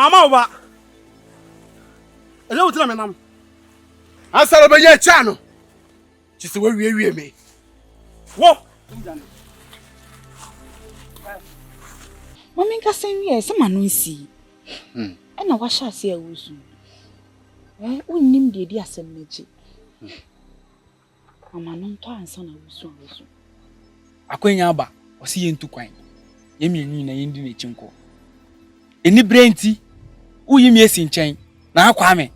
Mama Oba. Hello, tell me now. Answer over your channel. Just where we me. Whoa. Mommy can say yes, someone will see. And I wash us here with you. We name the idea some magic. Mama, no time, son, I was soon. A queen yaba, or see into quine. Yemi in a Indian chinko. Any brain tea? Who you miss in chain? Now, Kwame.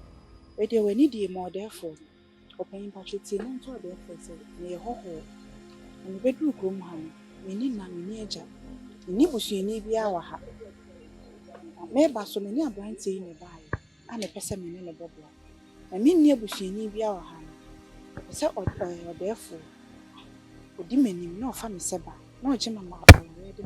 But there were needy more therefore. Open Patrick, not to a therefore, near Ho. And the bedroom room, honey, we need none near Jack. Nibushi need be our hat. Maybe so many are blind saying a buy, and a person in a bubble. I mean, near Bushi need be our hand. So, or therefore, or demon no funny seba, no Jim and Mark already.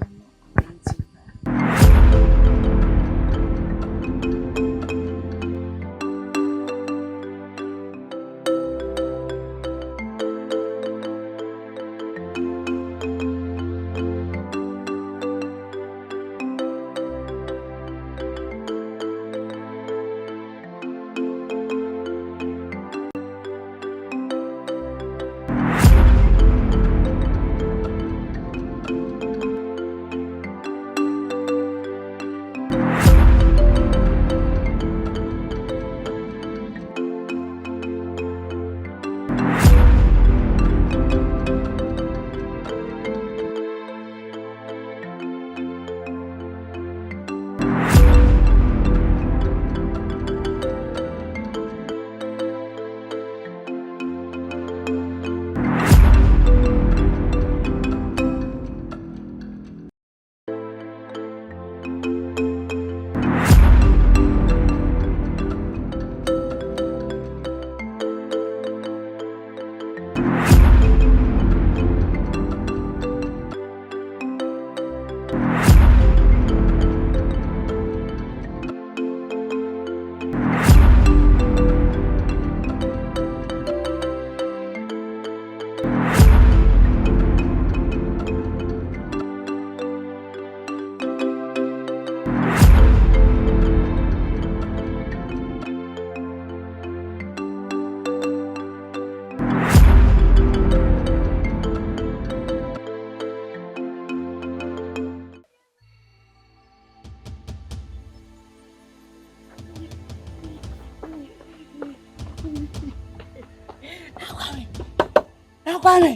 Kwame.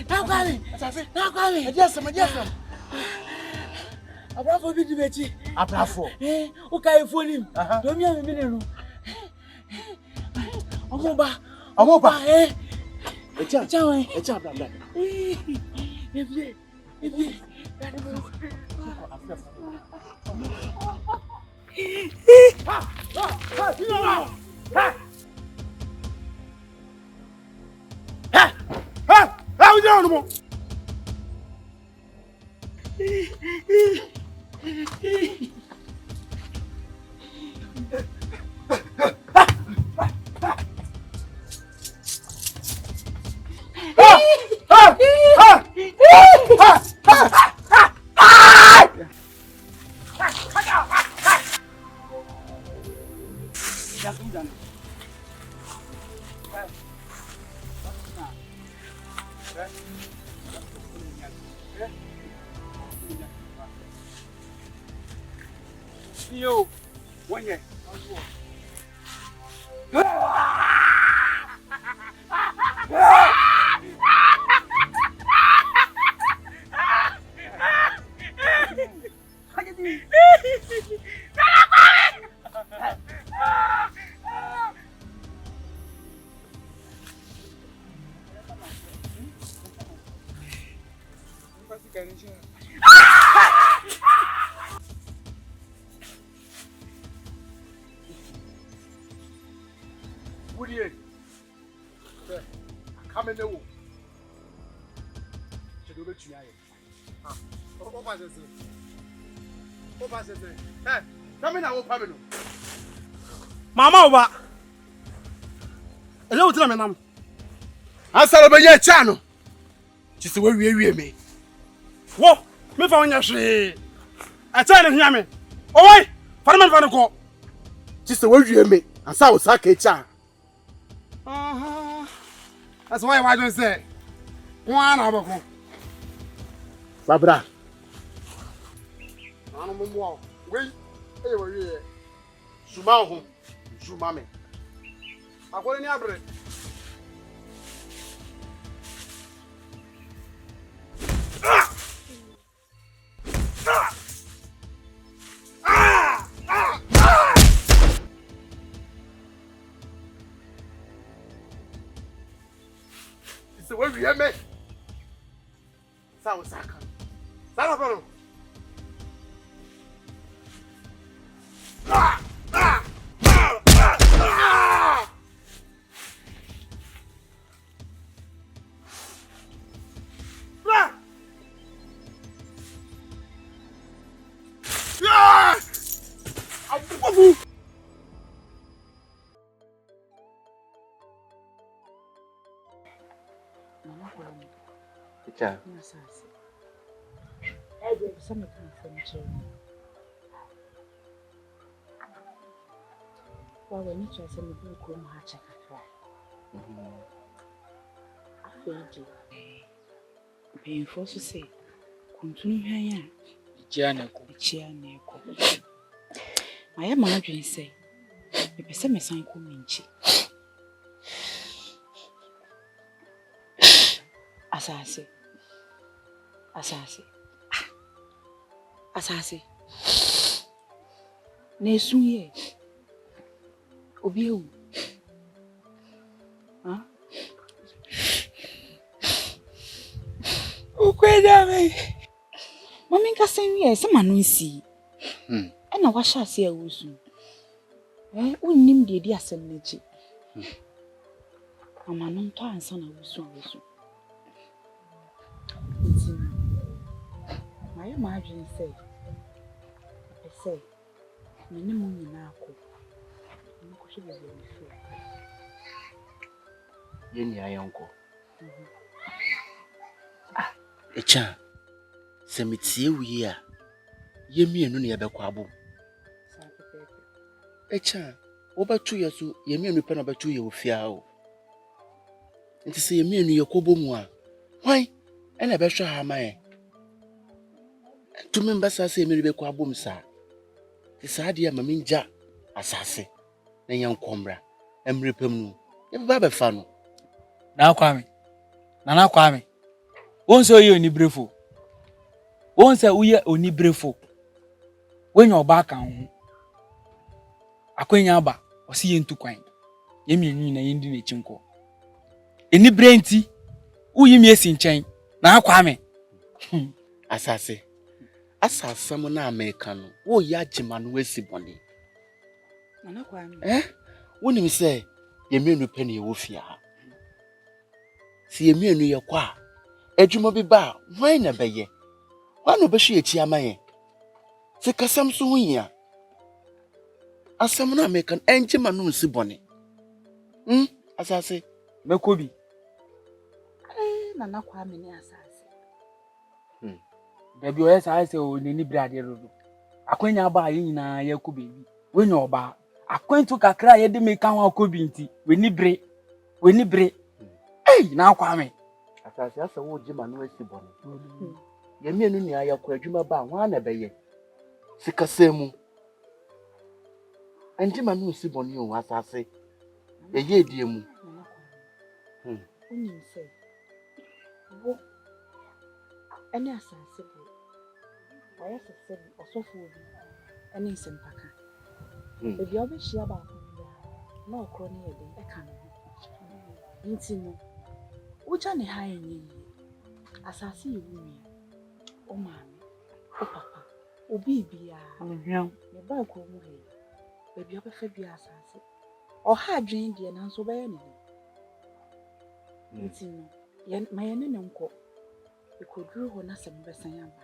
Now Kwame. Yes, Abrafo bi di bechi. Abrafo. O kai phone him. Do me am me no. Omoba. Achiaa bla. Ebi. How you doing? Yo, one year. Come in the womb. Should do it to you. What was it? Hey, come in now, Pamela. Mama Oba. Hello, tell me now. Answer over your channel. Just where we me. Wo, me fa onya hwe. Achiaa ne hia me. Owai, fa no ko. Chise wawie me. Ansa wo saka Achiaa. That's why I don't say. One abako. Babra. Anu mo mo. Wei, e wo wie. Suma ho. Suma me. Akore ni abre. Chise wawie me. Sa wo saka. Sala paro. Achiaa. Some come from Germany. Well, when you try to make me come hatch a fry. Painful to say, continue here. Achiaa. My imagine say, the person is saying, come in. Asase. Nesuye. Obiu. Huh? Ukwedame. Mami ka senye se manu nsi. E na wa sha se awusu. Unnim de di asem nachi. Mama no nto ansa na awusu. My imagine say, many money now. Yeni ayonko. Achiaa. Se metie wi a. Ye mienu ne yebekwa abo. Achiaa, wo batu yeso ye mienu pe na batu ye ofia o. Nti se ye mienu ye kobomu a. Hwan? Ena be hwa ha man. Tumi mbasa se emiri be kwa bom sa. Ti sa de ma minja asase. Na yankomra. Emiri pam nu. E ba be fa no. Na kwame. Wonso ye onibrefo. Wonsa uye onibrefo. Wenye oba kan ho. Akwenya aba, osi ye ntu kwan. Ye mienu na ye ndi na chinko. Enibre nti uyi mi esi nchen. Na kwame. Asase. Asase mo na America no. Wo ya Agyema no esi bone. Nana kwame. Wonim se ye mienu pe na ye wo fia ha. Si ye mienu ye kwa. Adwuma bi ba, hwan na beye? Hwan no be hwe echi amaye? Se kasam so hunya. Asam na America Agyema no esi bone. Asase. Mekobi. Nana kwame ni asase. Baby oya sa ase o neni brade rodo. Akwenya ba ye nyina ye ko baby. Wenya oba. Akwentu kakra ye de me kan wa ko bi nti. Weni bre. Na kwame. Asase asa wo Agyema no esi bone. Ye mienu ni ayakọ adwuma ba hwan na beye? Sikasemu. Agyema no esi bone o asase. Ye edie mu. Unim say. Wo any asase bo. Oya sese osofo obi. Any nsempaka. Ebi obehia ba na okro ne yede e kan no. Nti no. Uja ne ha enyi. Asase yiwu. O maami, o papa, o bibia. Ne ba ko mu he. Baby obefa bi asase. O ha adwen de na nso be ye ne. Nti no, ma ye ne nko. E ko duru ho na sem be san aba.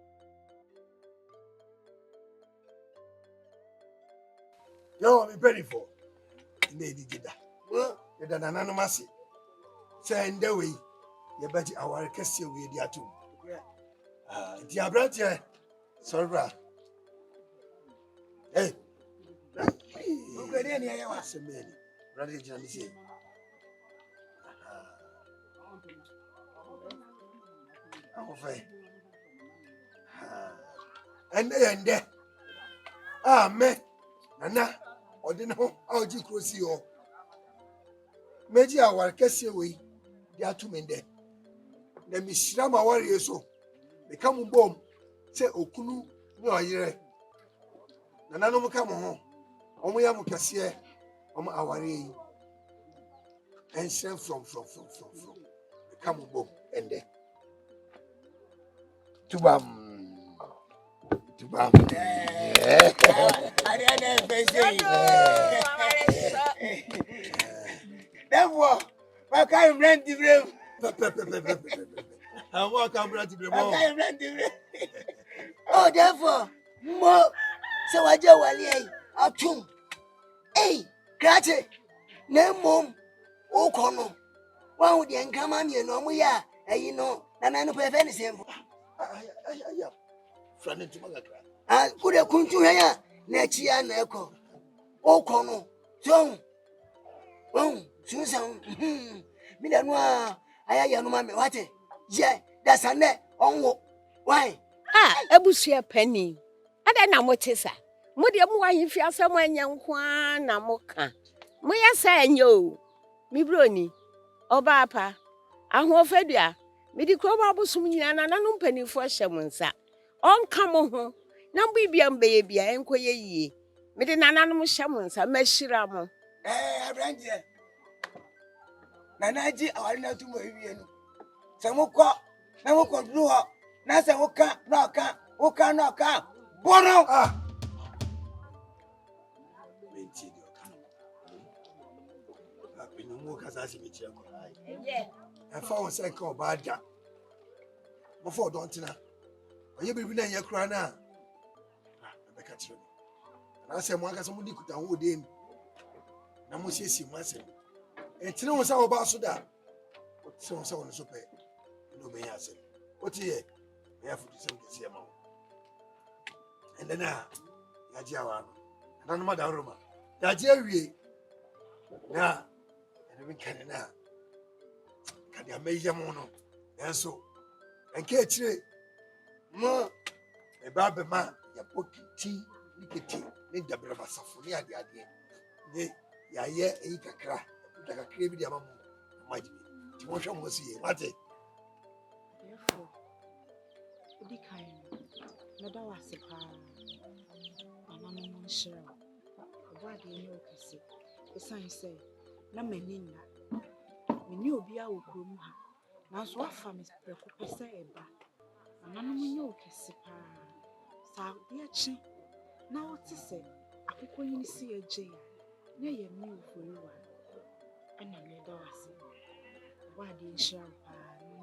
Yo, me ready for. Lady Jida. You done an anonymous. Say, the way you bet our castle with the two. Dear brother, sorry, hey. Okay, what's a man? Brother Johnny say. I'm afraid. And there. Ah, man. Nana, or the no, I'll just cross you. Maybe our castle way. There are 2 men there. Let me shram our warrior so. They come bomb. Say, Okunu, no, I Nana no come home. Only am Cassia, our warrior. And send from. They come bomb and there. To bam. Therefore, why can't you rent the room? I want to rent the room. Oh, therefore, more. So I just want to atum. Hey, Grace, no mum. Oh, Cono. One with the encomium, no more, you know, and I know any same. Friend to Magagra. I could have come to here next year, Neko. Oh, Cono. So, Susan, Midanoa, I am mammy, what? Yeah, that's a net on why? Ebusia penny. Ada na motesa. Mode mu wa hifia asem anya nkwa na moka. Moya sa enyo. Mi broni. Oba apa. Ahofadua. Me di kro ba bosum nyina na no mpanifo hyem nsa. Onka mo ho. Na bibia mbeye bia enkoye yie. Me di nananom hyem nsa mashira mo. Abranje. Nanaji awari tu mo ewie no. Se mokọ na mokọ dru ho. Na se woka na oka. Bono. Menti di oka. Apinu mo kasa si mechi ko. Yeah. Afa won se kan ba da. Mo fo don tina. Oye bibi na ye kura na. Be ka tire. Na se mo aka se mo di kuta ho de mi. Na mo siesi mo asem. Entine won sa wo ba so da. Se won sa won so pe. No be ya asem. Oti ye. We have to send this here. And then Agyiewaa. And then Madam Roma. Agyiewaa. Now, and we can now. Can you measure mono? And so, and catch it. More a barber man, your pocket tea, nicotine, need the brother Safonia, the idea. Nay, ya, a crack, like a crave the amount. Might be. Timoshon was here. What it? Therefore, Odi kai meda wase pa anano mo nhyira obo ade ni okese esan se na mani nna meni obi a wokrom ha nanso afa me preko pese eba anano mo nya okese pa sa de achi na oti se akoko yin si agye ya na ye mi oforiwa ana meda wase obo ade nhyira pa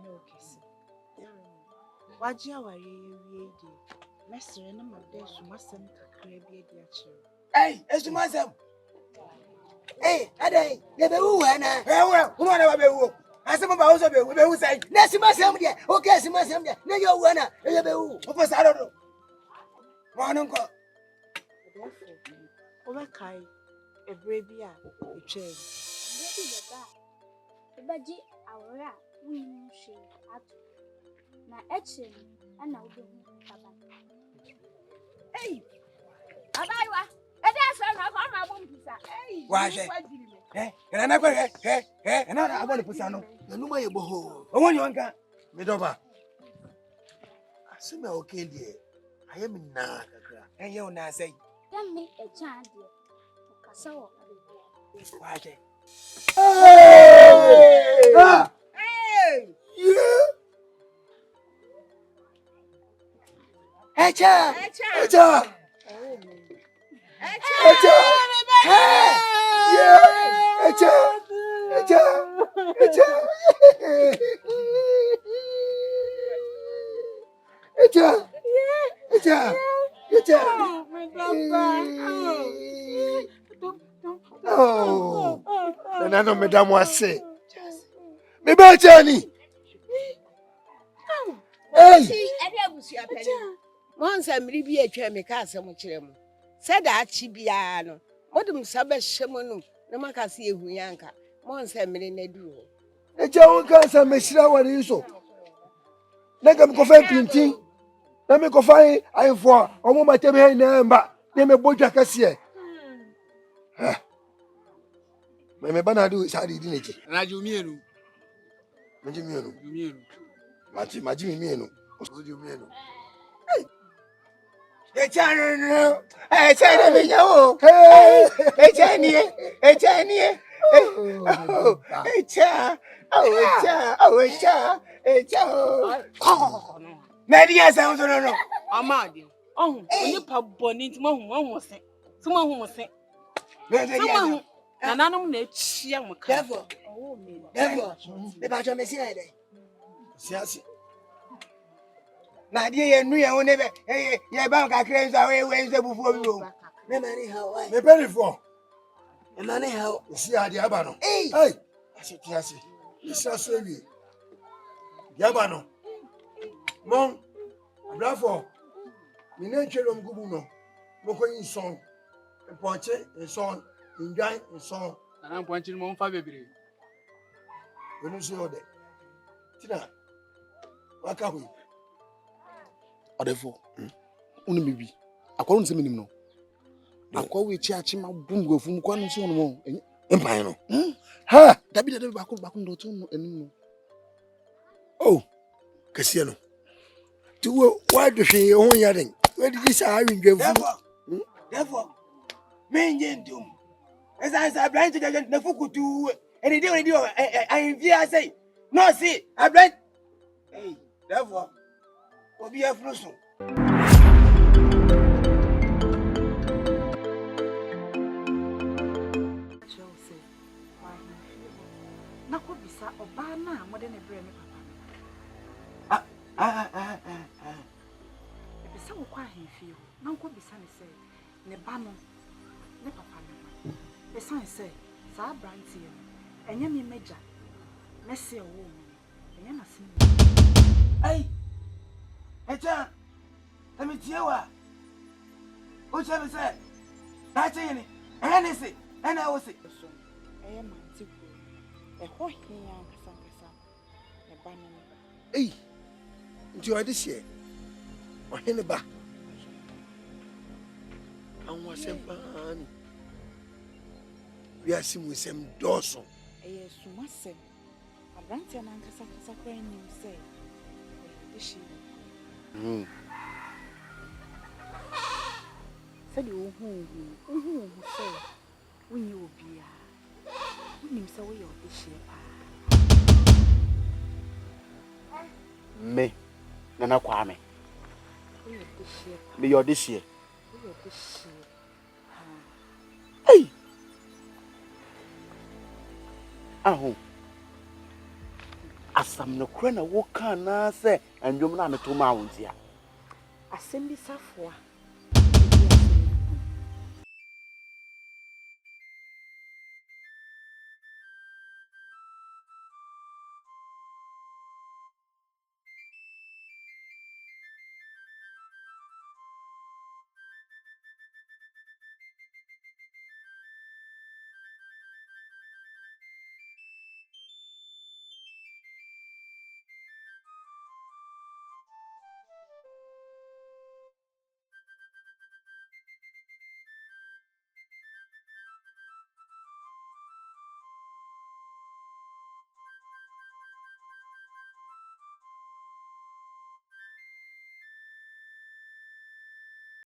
na okese Agyiewaa wie di. Mesre na made sumasem kakra bi edi akire. Hey, esumasem. Hey, adai, ye be wu ana. Well, who na be wu? Asem ba wo so be wu sai. Na sumasem de. Okay, sumasem de. Na yo wu ana, ye be wu. O fa sa do. Mo anu nko. Oba kai ebre bi a etwe. Baby baba. Ebaji awora winu she atu. Na eche ana udo baba. Hey. Abaiwa. Ede asa na ko ma bom pisa. Hey. Wa she. Na kwa na agbo pisa no. Na numa ye boho. Owo ni onka. Me doba. Aseme okay die. Aye me na kakra. Enye o na sai. Dem me Achiaa de. Okasa wo. Wa she. Hey! Ah! Hey. Yeah! Achiaa. Achiaa! Achiaa! Yeah! Achiaa! Oh, Nana no madam was say. Me be Johnny. Hey, once I'm really a chair, make us some children. Said that she be ano. Modem Sabbath Shamanum, no Macassi Huyanka. Once I'm in a duo. The Joe cancer, Messra, what is so? Let them go find printing. Let me go find I for a woman tell me number. Name a boy Cassia. My banner do is how he didn't it. Rajumienu. Majimiano. Majimiano. What do you mean? A channel. I said, hey, a channel. A channel. Oh, a cha. Oh, a cha. Oh, a cha. A cha. Oh, Nadia sounds on no. Amadi. Oh, you pub bonnet, one was saying. Someone who was saying. Someone. And I don't know. Therefore, the Baja Messiah. Yes. Nadia and me, I will never. Hey, your bank claims away Wednesday before you. No money how. Me penny for. The money how. See how the abano. Hey, I said, yes. It's a sorry. Yabano. Mom, bravo. Me name Chelom Gubuno. Moko in song. And Ponche and song. In Giant and song. And I'm punching one for baby. We don't see all that. Tina. What are we? Therefore, only maybe. I can't say minimum. I call we Achima boom go from one so more. Empire. Ha! That be the back on the tone anymore. Oh, Cassiano. To why do she own yarding? Where did this iron go? therefore, men gentum. As I said, blind to the Fukutu, and he didn't do. I fear say, no, see, I blind. Hey, therefore, will be a flusso. Nakobisa obana more than a brain papa. Ebisa wo kwa hemfie ho. Nankobisa ne say ne ba no ne papa no. Esan say sa brantie no. Enye me meja. Mese wo mo. Enye na sin. Hey, Achiaa, let me tell you. Who shall we say? That's it. And I say, and I will say. Eye manti ko. E ho hia kasa ne ba no. Hey, into your this year. Or Henneba. And was a man. We are seeing with some dorsal. Eye sumasem. Abrantia na kasa kwa nyim say. Dishi. Said you who say when you be when say we your dishi Me, Nana Kwame. we your dishi Me your this year. we your dishi Hey! Aho. Asam no krena wo kan na say andwom na me to ma wontia. asem bi safoa